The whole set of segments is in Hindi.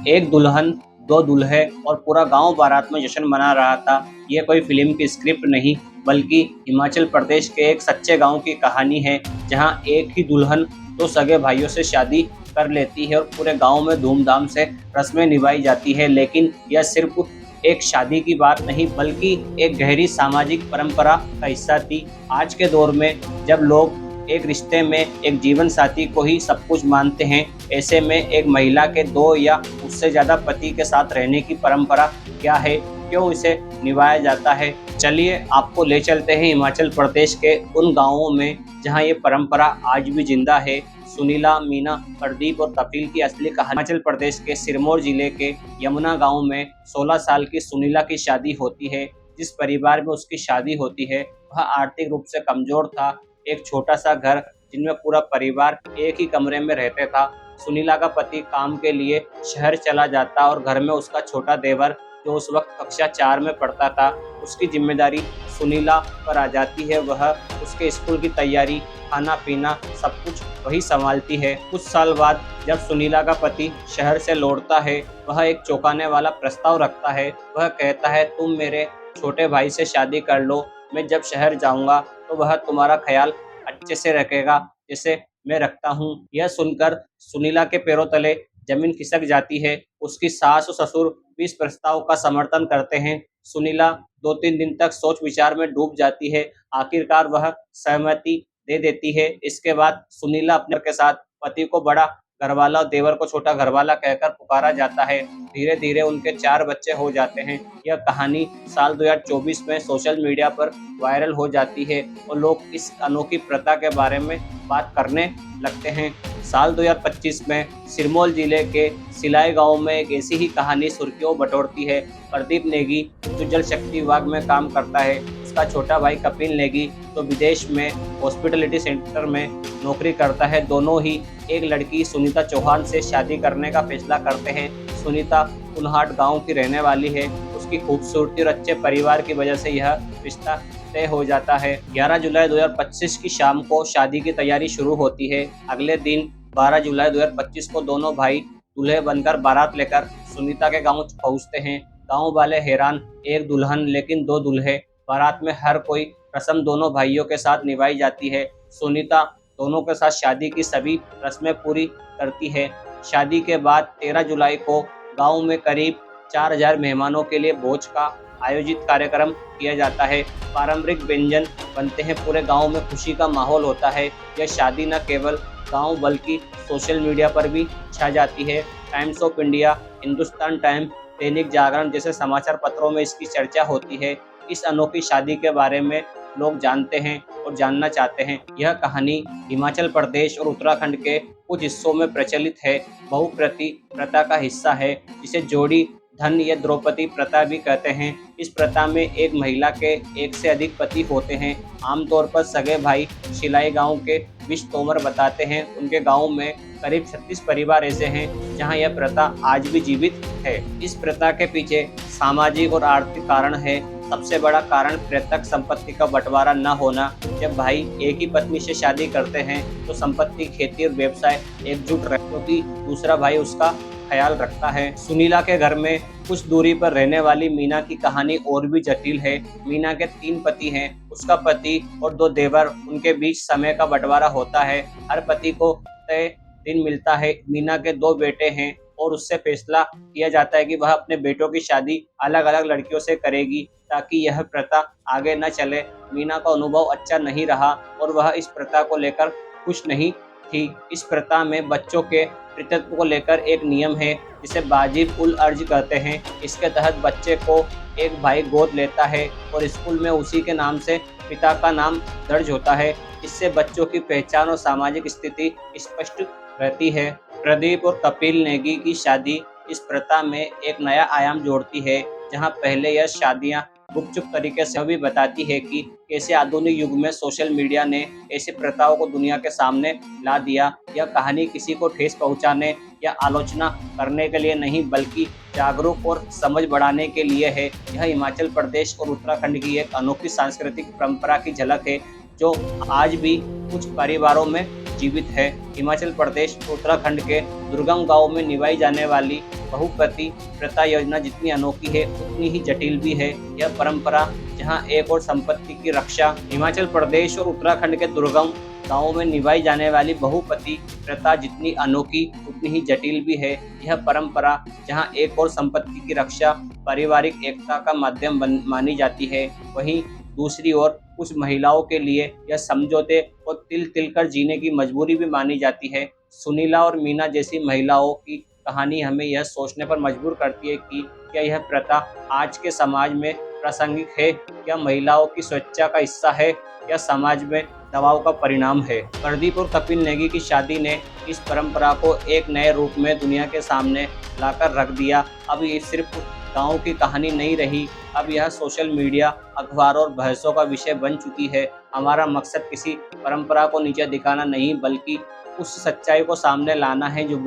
एक दुल्हन, दो दूल्हे और पूरा गांव बारात में जश्न मना रहा था। ये कोई फिल्म की स्क्रिप्ट नहीं, बल्कि हिमाचल प्रदेश के एक सच्चे गांव की कहानी है, जहां एक ही दुल्हन दो सगे भाइयों से शादी कर लेती है और पूरे गांव में धूमधाम से रस्में निभाई जाती है। लेकिन यह सिर्फ एक शादी की बात नहीं, बल्कि एक गहरी सामाजिक परंपरा का हिस्सा थी। आज के दौर में जब लोग एक रिश्ते में एक जीवन साथी को ही सब कुछ मानते हैं, ऐसे में एक महिला के दो या उससे ज़्यादा पति के साथ रहने की परंपरा क्या है, क्यों इसे निभाया जाता है। चलिए आपको ले चलते हैं हिमाचल प्रदेश के उन गांवों में जहां ये परंपरा आज भी जिंदा है। सुनीला, मीना, प्रदीप और कपिल की असली कहानी। हिमाचल प्रदेश के सिरमौर जिले के यमुना गांव में 16 साल की सुनीला की शादी होती है। जिस परिवार में उसकी शादी होती है वह आर्थिक रूप से कमजोर था। एक छोटा सा घर जिनमें पूरा परिवार एक ही कमरे में रहते था। सुनीला का पति काम के लिए शहर चला जाता और घर में उसका छोटा देवर, जो उस वक्त कक्षा 4 में पढ़ता था, उसकी जिम्मेदारी सुनीला पर आ जाती है। वह उसके स्कूल की तैयारी, खाना पीना सब कुछ वही संभालती है। कुछ साल बाद जब सुनीला का पति शहर से लौटता है, वह एक चौंकाने वाला प्रस्ताव रखता है। वह कहता है, तुम मेरे छोटे भाई से शादी कर लो, मैं जब शहर जाऊंगा तो वह तुम्हारा ख्याल अच्छे से रखेगा जैसे मैं रखता हूँ। यह सुनकर सुनीला के पैरों तले जमीन खिसक जाती है। उसकी सास और ससुर भी इस प्रस्ताव का समर्थन करते हैं। सुनीला 2-3 दिन तक सोच विचार में डूब जाती है। आखिरकार वह सहमति दे देती है। इसके बाद सुनीला अपने के साथ पति को बड़ा घरवाला और देवर को छोटा घरवाला कहकर पुकारा जाता है। धीरे धीरे उनके 4 बच्चे हो जाते हैं। यह कहानी साल 2024 में सोशल मीडिया पर वायरल हो जाती है और लोग इस अनोखी प्रथा के बारे में बात करने लगते हैं। साल 2025 में सिरमौर जिले के सिलाई गांव में एक ऐसी ही कहानी सुर्खियों बटोरती है। प्रदीप नेगी, जो जल शक्ति विभाग में काम करता है, उसका छोटा भाई कपिल नेगी, तो विदेश में हॉस्पिटलिटी सेंटर में नौकरी करता है। दोनों ही एक लड़की सुनीता चौहान से शादी करने का फैसला करते हैं। सुनीता कुल्हाट गांव की रहने वाली है। उसकी खूबसूरती और अच्छे परिवार की वजह से यह रिश्ता तय हो जाता है। 11 जुलाई 2025 की शाम को शादी की तैयारी शुरू होती है। अगले दिन 12 जुलाई 2025 को दोनों भाई दूल्हे बनकर बारात लेकर सुनीता के गांव पहुंचते हैं। गांव वाले हैरान, एक दुल्हन लेकिन दो दूल्हे। बारात में हर कोई रस्म दोनों भाइयों के साथ निभाई जाती है। सुनीता दोनों के साथ शादी की सभी रस्में पूरी करती है। शादी के बाद 13 जुलाई को गांव में करीब 4000 मेहमानों के लिए भोज का आयोजित कार्यक्रम किया जाता है। पारंपरिक व्यंजन बनते हैं। पूरे गांव में खुशी का माहौल होता है। यह शादी न केवल गांव बल्कि सोशल मीडिया पर भी छा जाती है। Times of India, Hindustan times, Dainik Jagran जैसे समाचार पत्रों में इसकी चर्चा होती है। इस अनोखी शादी के बारे में लोग जानते हैं और जानना चाहते हैं। यह कहानी हिमाचल प्रदेश और उत्तराखंड के कुछ हिस्सों में प्रचलित है। बहुप्रति प्रथा का हिस्सा है, जिसे जोड़ी धन या द्रौपदी प्रथा भी कहते हैं। इस प्रथा में एक महिला के एक से अधिक पति होते हैं। आमतौर पर सगे भाई शिलाई गांव के विश तोमर बताते हैं, उनके गांव में करीब 36 परिवार ऐसे हैं जहां यह प्रथा आज भी जीवित है। इस प्रथा के पीछे सामाजिक और आर्थिक कारण है। सबसे बड़ा कारण पृथक संपत्ति का बंटवारा न होना। जब भाई एक ही पत्नी से शादी करते हैं तो संपत्ति, खेती और व्यवसाय एकजुट रहे, क्योंकि दूसरा भाई उसका ख्याल रखता है। सुनीला के घर में कुछ दूरी पर रहने वाली मीना की कहानी और भी जटिल है। मीना के 3 पति हैं। उसका पति और 2 देवर, उनके बीच समय का बंटवारा होता है। हर पति को तय दिन मिलता है। मीना के 2 बेटे हैं और उससे फैसला किया जाता है कि वह अपने बेटों की शादी अलग अलग लड़कियों से करेगी, ताकि यह प्रथा आगे न चले। मीना का अनुभव अच्छा नहीं रहा और वह इस प्रथा को लेकर खुश नहीं थी। इस प्रथा में बच्चों के पितृत्व को लेकर एक नियम है, जिसे वाजिब उल अर्ज कहते हैं। इसके तहत बच्चे को एक भाई गोद लेता है और स्कूल में उसी के नाम से पिता का नाम दर्ज होता है। इससे बच्चों की पहचान और सामाजिक स्थिति स्पष्ट रहती है। प्रदीप और कपिल नेगी की शादी इस प्रथा में एक नया आयाम जोड़ती है, जहां पहले यह शादियां गुपचुप तरीके से भी बताती है कि कैसे आधुनिक युग में सोशल मीडिया ने ऐसी प्रथाओं को दुनिया के सामने ला दिया। यह कहानी किसी को ठेस पहुंचाने या आलोचना करने के लिए नहीं, बल्कि जागरूक और समझ बढ़ाने के लिए है। यह हिमाचल प्रदेश और उत्तराखंड की एक अनोखी सांस्कृतिक परंपरा की झलक है, जो आज भी कुछ परिवारों में जीवित है। हिमाचल प्रदेश और उत्तराखंड के दुर्गम गाँव में निभाई जाने वाली बहुपति प्रथा योजना जितनी अनोखी है उतनी ही जटिल भी है। यह परंपरा जहां एक और संपत्ति की रक्षा हिमाचल प्रदेश और उत्तराखंड के दुर्गम गाँवों में निभाई जाने वाली बहुपति प्रथा जितनी अनोखी उतनी ही जटिल भी है। यह परंपरा जहां एक और संपत्ति की रक्षा पारिवारिक एकता का माध्यम मानी जाती है, वहीं दूसरी ओर कुछ महिलाओं के लिए यह समझौते और तिल तिल कर जीने की मजबूरी भी मानी जाती है। सुनीला और मीना जैसी महिलाओं की कहानी हमें यह सोचने पर मजबूर करती है कि क्या यह प्रथा आज के समाज में प्रासंगिक है, क्या महिलाओं की स्वेच्छा का हिस्सा है, या समाज में दबाव का परिणाम है। प्रदीप और कपिल नेगी की शादी ने इस परंपरा को एक नए रूप में दुनिया के सामने लाकर रख दिया। अब ये सिर्फ गाँव की कहानी नहीं रही, अब यह सोशल मीडिया, अखबारों और बहसों का विषय बन चुकी है। हमारा मकसद किसी परंपरा को नीचे दिखाना नहीं, बल्कि उस सच्चाई को सामने लाना है जो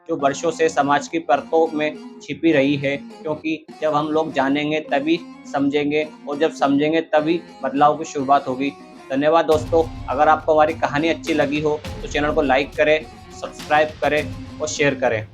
वर्षों से समाज की परतों में छिपी रही है। क्योंकि जब हम लोग जानेंगे तभी समझेंगे, और जब समझेंगे तभी बदलाव की शुरुआत होगी। धन्यवाद दोस्तों। अगर आपको हमारी कहानी अच्छी लगी हो तो चैनल को लाइक करें, सब्सक्राइब करें और शेयर करें।